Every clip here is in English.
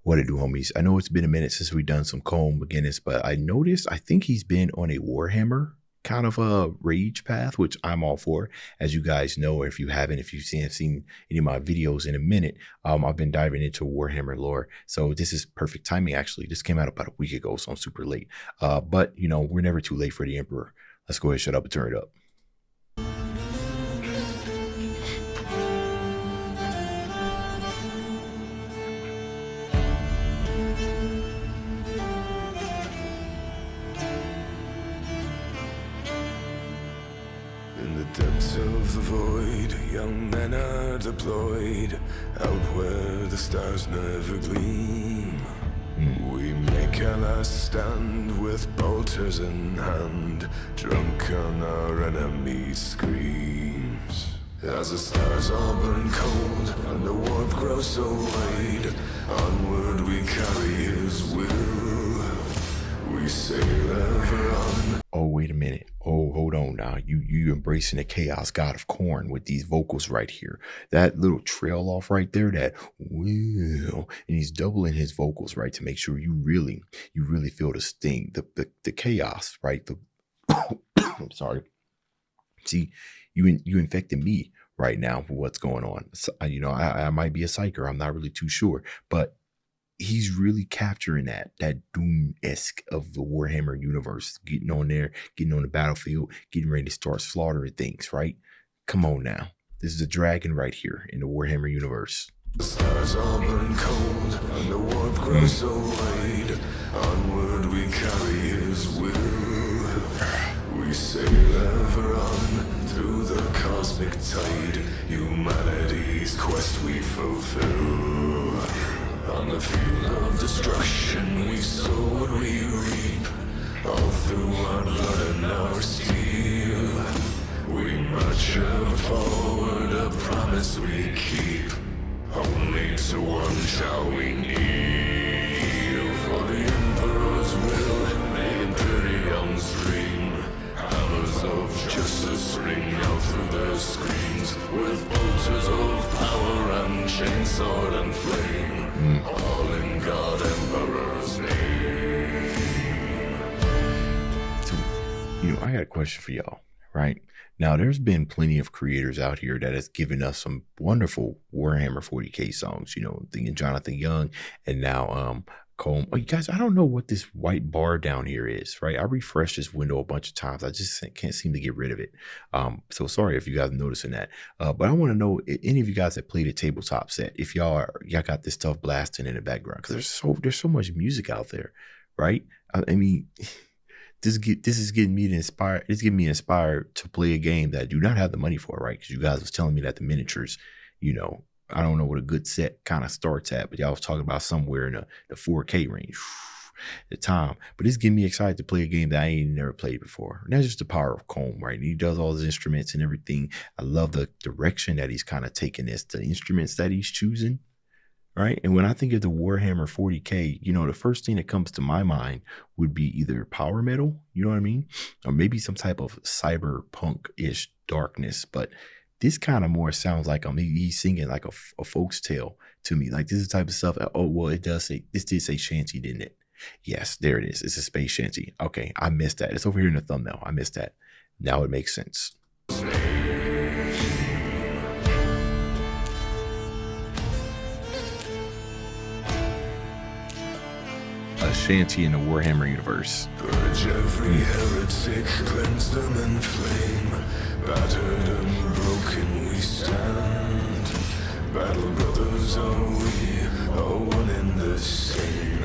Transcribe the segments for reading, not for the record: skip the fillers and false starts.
What it do, homies? I know it's been a minute since we've done some Colm McGuinness, but I noticed I think he's been on a Warhammer kind of a rage path, which I'm all for. As you guys know, or if you haven't, if you've seen any of my videos in a minute, I've been diving into Warhammer lore. So this is perfect timing, actually. This came out about a week ago, so I'm super late. But, you know, we're never too late for the Emperor. Let's go ahead, shut up and turn it up. Depths of the void, young men are deployed, out where the stars never gleam. We make our last stand with bolters in hand, drunk on our enemy's screams. As the stars all burn cold and the warp grows so wide, onward we carry his will. We sail ever on. Oh, wait a minute. Oh, hold on now. You embracing the chaos god of corn with these vocals right here. That little trail off right there, that will, and he's doubling his vocals, right, to make sure you really feel the sting, the chaos, right? The I'm sorry. See, you infected me right now for what's going on. So, you know, I might be a psyker. I'm not really too sure, but he's really capturing that Doom-esque of the Warhammer universe, getting on there, getting on the battlefield, getting ready to start slaughtering things, right? Come on now. This is a dragon right here in the Warhammer universe. The stars all burn cold and the warp grows so wide. Onward we carry his will. We sail ever on through the cosmic tide. Humanity's quest we fulfill. On the field of destruction, we sow what we reap. All through our blood and our steel, we march ever forward, a promise we keep. Only to one shall we kneel. For the Emperor's will, the Imperium's dream. Hammers of justice ring out through their screens, with bolters of power and chainsword and flame. All in God Emperor's name. So, you know, I got a question for y'all, right? Now, there's been plenty of creators out here that has given us some wonderful Warhammer 40k songs, you know, thinking Jonathan Young and now Colm. Oh, you guys, I don't know what this white bar down here is, right? I refreshed this window a bunch of times. I just can't seem to get rid of it. So sorry if you guys are noticing that. But I want to know if any of you guys that played a tabletop set, if y'all got this stuff blasting in the background, because there's so much music out there, right? I mean, this is getting me inspired. It's getting me inspired to play a game that I do not have the money for, right? Because you guys was telling me that the miniatures, you know, I don't know what a good set kind of starts at, but y'all was talking about somewhere in the 4K range at the time. But it's getting me excited to play a game that I ain't never played before. And that's just the power of Colm, right? And he does all his instruments and everything. I love the direction that he's kind of taking this, the instruments that he's choosing, right? And when I think of the Warhammer 40K, you know, the first thing that comes to my mind would be either power metal, you know what I mean? Or maybe some type of cyberpunk-ish darkness, but this kind of more sounds like he's singing like a folk's tale to me. Like this is the type of stuff. Oh, well, it does say, this did say shanty, didn't it? Yes, there it is. It's a space shanty. Okay, I missed that. It's over here in the thumbnail. I missed that. Now it makes sense. A shanty in the Warhammer universe. Purge every heretic, cleanse them in flame. Battered and broken we stand. Battle brothers are we, all one in the same.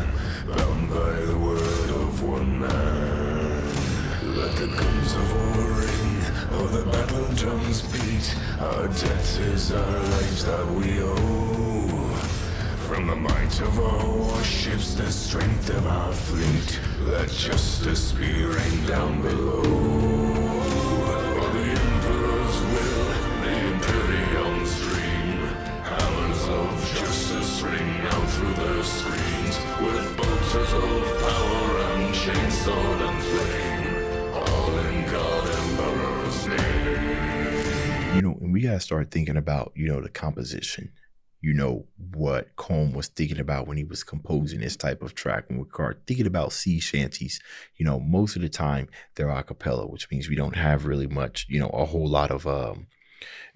Bound by the word of one man. Let the guns of war ring, or the battle drums beat. Our debt is our lives that we owe. From the might of our warships, the strength of our fleet, let justice be rained down below. For the Emperor's will, the Imperium's dream. Hammers of justice ring out through their screens, with bolters of power and chainsword and flame. All in God Emperor's name. You know, and we gotta start thinking about, you know, the composition. you know, what Colm was thinking about when he was composing this type of track. When we're thinking about sea shanties, you know, most of the time they're a cappella, which means we don't have really much, you know, a whole lot of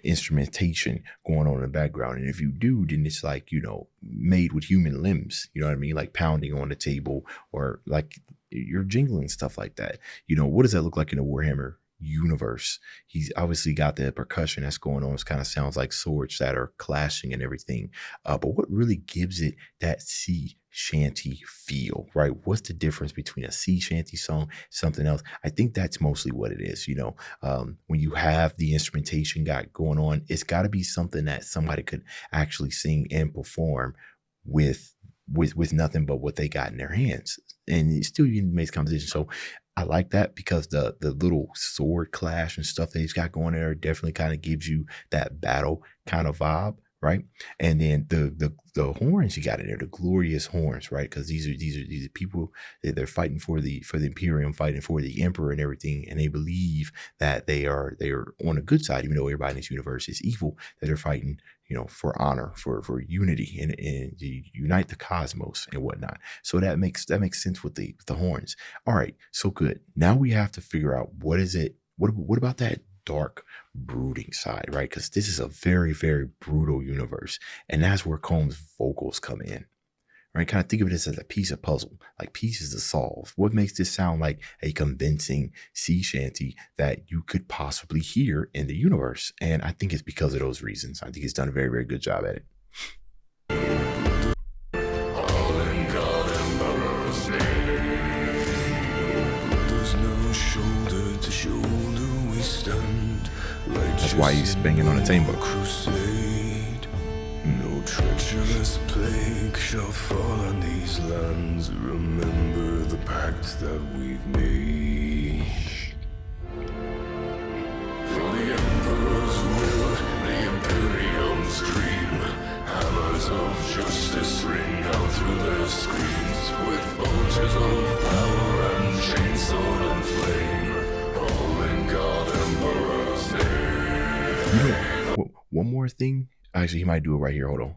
instrumentation going on in the background. And if you do, then it's like, you know, made with human limbs, you know what I mean? Like pounding on the table, or like you're jingling, stuff like that. You know, what does that look like in a Warhammer universe? He's obviously got the percussion that's going on. It kind of sounds like swords that are clashing and everything. But what really gives it that sea shanty feel, right? What's the difference between a sea shanty song, something else? I think that's mostly what it is. You know, when you have the instrumentation got going on, it's got to be something that somebody could actually sing and perform with nothing but what they got in their hands, and it still makes composition. So I like that, because the little sword clash and stuff that he's got going there definitely kind of gives you that battle kind of vibe, right? And then the horns you got in there, the glorious horns, right? Because these are people that they're fighting for the Imperium, fighting for the Emperor and everything, and they believe that they are on a good side, even though everybody in this universe is evil. That they're fighting, you know, for honor, for unity, and to unite the cosmos and whatnot. So that makes sense with the horns. All right, so good. Now we have to figure out what is it. What about that dark, brooding side, right? Because this is a very, very brutal universe, and that's where Colm's vocals come in, right? Kind of think of it as a piece of puzzle, like pieces to solve. What makes this sound like a convincing sea shanty that you could possibly hear in the universe? And I think it's because of those reasons. I think he's done a very, very good job at it. All in God Emperor's name. There's no shoulder to shoulder we stand. That's why he's banging on the table. Crusade. No treacherous plague shall fall on these lands. Remember the pact that we've made. For the Emperor's will, the Imperium's dream. Hammers of justice ring out through their screens, with bolters of power and chainsword and flame. All in God Emperor's name. You know, one more thing. Actually, he might do it right here. Hold on.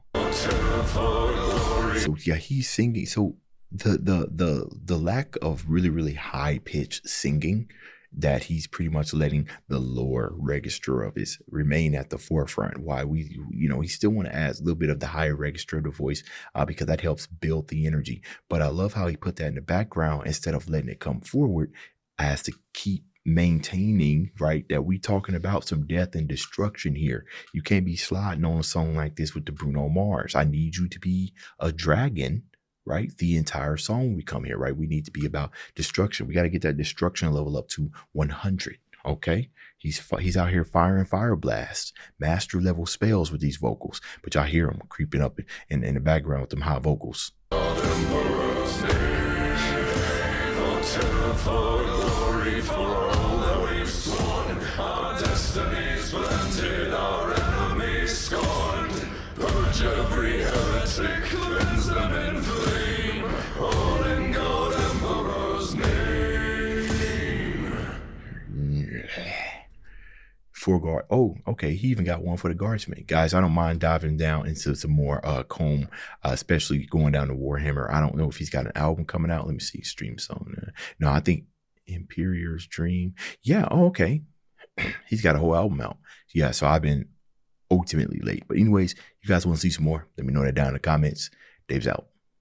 So yeah, he's singing. So the lack of really, really high pitched singing, that he's pretty much letting the lower register of his remain at the forefront. Why we, you know, he still want to add a little bit of the higher register of the voice, because that helps build the energy. But I love how he put that in the background instead of letting it come forward, as to keep maintaining, right, that we talking about some death and destruction here. You can't be sliding on a song like this with the Bruno Mars. I need you to be a dragon, right? The entire song we come here, right? We need to be about destruction. We got to get that destruction level up to 100. Okay, he's out here firing fire blasts, master level spells with these vocals, but y'all hear him creeping up in the background with them high vocals. For all that we've sworn, our destinies planted, our enemies scorned. Purge every heretic, cleanse them in flame. All in God Emperor's name. For guard. Oh, okay. He even got one for the guardsmen. Guys, I don't mind diving down into some more Colm, especially going down to Warhammer. I don't know if he's got an album coming out. Let me see. Stream song. No, I think Imperium's Dream. Yeah. Oh, okay. He's got a whole album out. Yeah. So I've been ultimately late. But anyways, you guys want to see some more? Let me know that down in the comments. Dave's out.